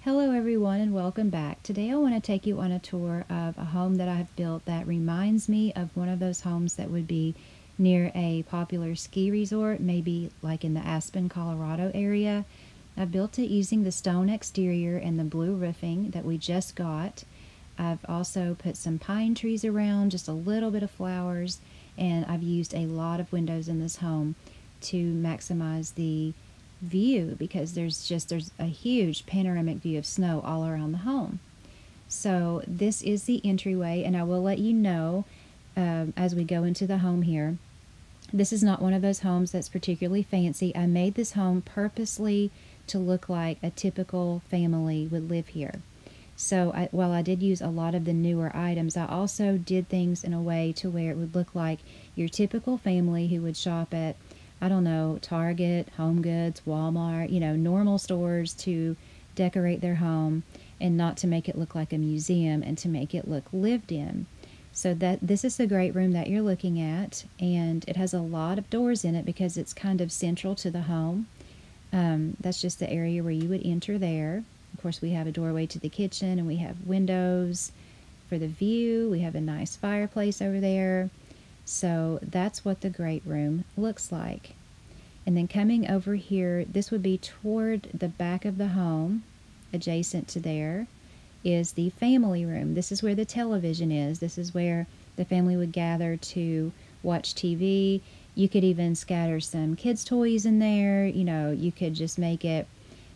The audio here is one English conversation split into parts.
Hello everyone and welcome back. Today I want to take you on a tour of a home that I have built that reminds me of one of those homes that would be near a popular ski resort, maybe like in the Aspen, Colorado area. I built it using the stone exterior and the blue roofing that we just got. I've also put some pine trees around, just a little bit of flowers, and I've used a lot of windows in this home to maximize the view because there's a huge panoramic view of snow all around the home. So this is the entryway, and I will let you know as we go into the home here. This is not one of those homes that's particularly fancy. I made this home purposely to look like a typical family would live here. So while I did use a lot of the newer items, I also did things in a way to where it would look like your typical family who would shop at, I don't know, Target, Home Goods, Walmart, normal stores to decorate their home, and not to make it look like a museum and to make it look lived in. So this is the great room that you're looking at, and it has a lot of doors in it because it's kind of central to the home. That's just the area where you would enter there. Of course, we have a doorway to the kitchen, and we have windows for the view. We have a nice fireplace over there. So that's what the great room looks like. And then coming over here, this would be toward the back of the home, adjacent to there, is the family room. This is where the television is. This is where the family would gather to watch TV. You could even scatter some kids' toys in there. You could just make it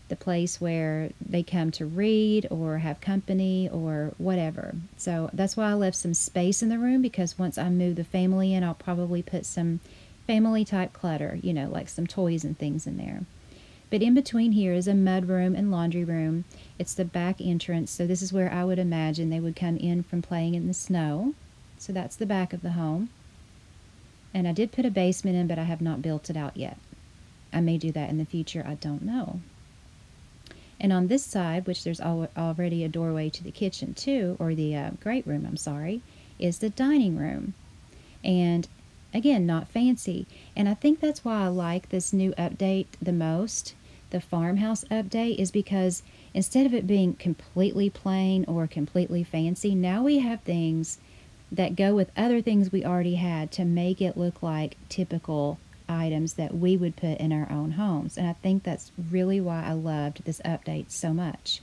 the place where they come to read or have company or whatever. So that's why I left some space in the room, because once I move the family in, I'll probably put some family type clutter, like some toys and things in there. But in between here is a mudroom and laundry room. It's the back entrance, so this is where I would imagine they would come in from playing in the snow. So that's the back of the home. And I did put a basement in, but I have not built it out yet. I may do that in the future, I don't know. And on this side, which there's already a doorway to the kitchen too, or the great room, I'm sorry, is the dining room. And again, not fancy. And I think that's why I like this new update the most, the farmhouse update, is because instead of it being completely plain or completely fancy, now we have things that go with other things we already had to make it look like typical items that we would put in our own homes. And I think that's really why I loved this update so much.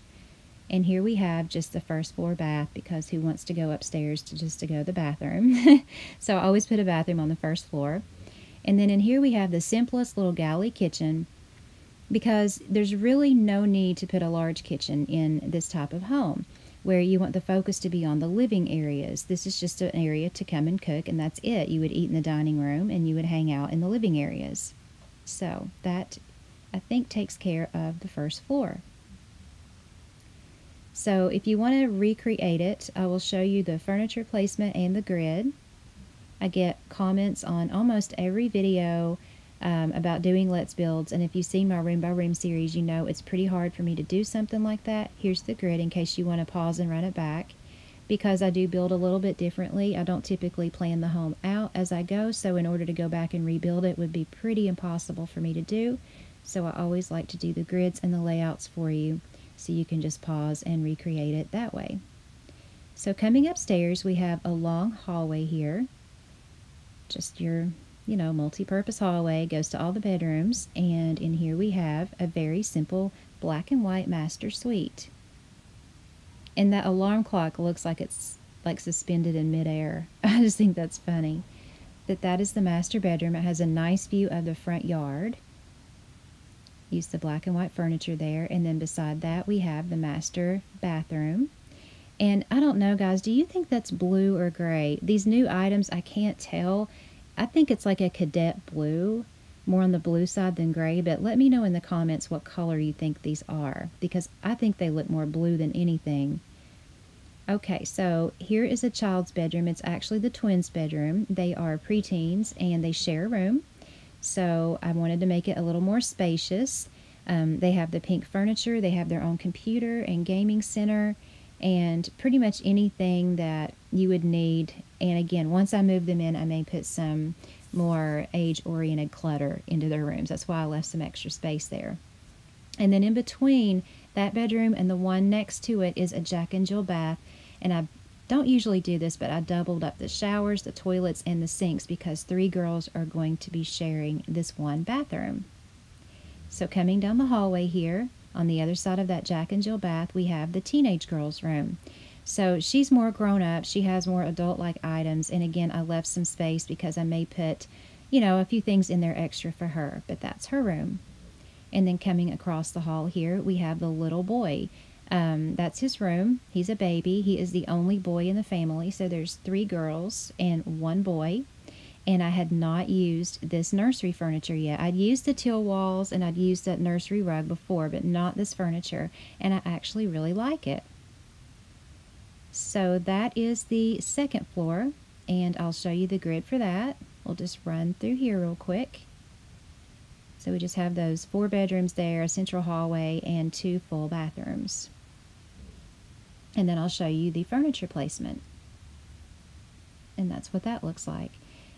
And here we have just the first floor bath, because who wants to go upstairs to go to the bathroom? So I always put a bathroom on the first floor. And then in here we have the simplest little galley kitchen, because there's really no need to put a large kitchen in this type of home where you want the focus to be on the living areas. This is just an area to come and cook, and that's it. You would eat in the dining room and you would hang out in the living areas. So that, I think, takes care of the first floor. So if you want to recreate it, I will show you the furniture placement and the grid. I get comments on almost every video about doing Let's Builds, and if you've seen my room by room series, you know it's pretty hard for me to do something like that. Here's the grid in case you want to pause and run it back, because I do build a little bit differently. I don't typically plan the home out as I go, so in order to go back and rebuild it would be pretty impossible for me to do. So I always like to do the grids and the layouts for you, so you can just pause and recreate it that way. So coming upstairs, we have a long hallway here. Just your multi-purpose hallway, goes to all the bedrooms, and in here we have a very simple black and white master suite. And that alarm clock looks like it's like suspended in midair. I just think that's funny. That is the master bedroom. It has a nice view of the front yard. Use the black and white furniture there, and then beside that we have the master bathroom. And I don't know, guys, do you think that's blue or gray? These new items, I can't tell. I think it's like a cadet blue, more on the blue side than gray, but let me know in the comments what color you think these are, because I think they look more blue than anything. Okay, so here is a child's bedroom. It's actually the twins' bedroom. They are preteens and they share a room, so I wanted to make it a little more spacious. They have the pink furniture, they have their own computer and gaming center, and pretty much anything that you would need. And again, once I move them in, I may put some more age-oriented clutter into their rooms. That's why I left some extra space there. And then in between that bedroom and the one next to it is a Jack and Jill bath. And I don't usually do this, but I doubled up the showers, the toilets, and the sinks because 3 girls are going to be sharing this one bathroom. So coming down the hallway here, on the other side of that Jack and Jill bath, we have the teenage girls' room. So she's more grown up. She has more adult-like items. And again, I left some space because I may put, a few things in there extra for her. But that's her room. And then coming across the hall here, we have the little boy. That's his room. He's a baby. He is the only boy in the family. So there's 3 girls and 1 boy. And I had not used this nursery furniture yet. I'd used the teal walls and I'd used that nursery rug before, but not this furniture. And I actually really like it. So that is the second floor. And I'll show you the grid for that. We'll just run through here real quick. So we just have those 4 bedrooms there, a central hallway, and 2 full bathrooms. And then I'll show you the furniture placement. And that's what that looks like.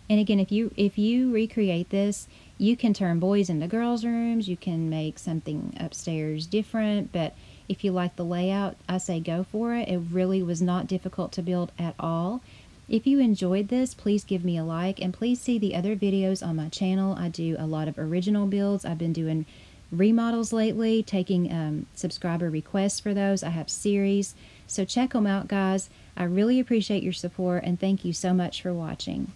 And again, if you recreate this, you can turn boys into girls' rooms, you can make something upstairs different, but if you like the layout, I say go for it. It really was not difficult to build at all. If you enjoyed this, please give me a like, and please see the other videos on my channel. I do a lot of original builds. I've been doing remodels lately, taking subscriber requests for those. I have series, so check them out, guys. I really appreciate your support, and thank you so much for watching.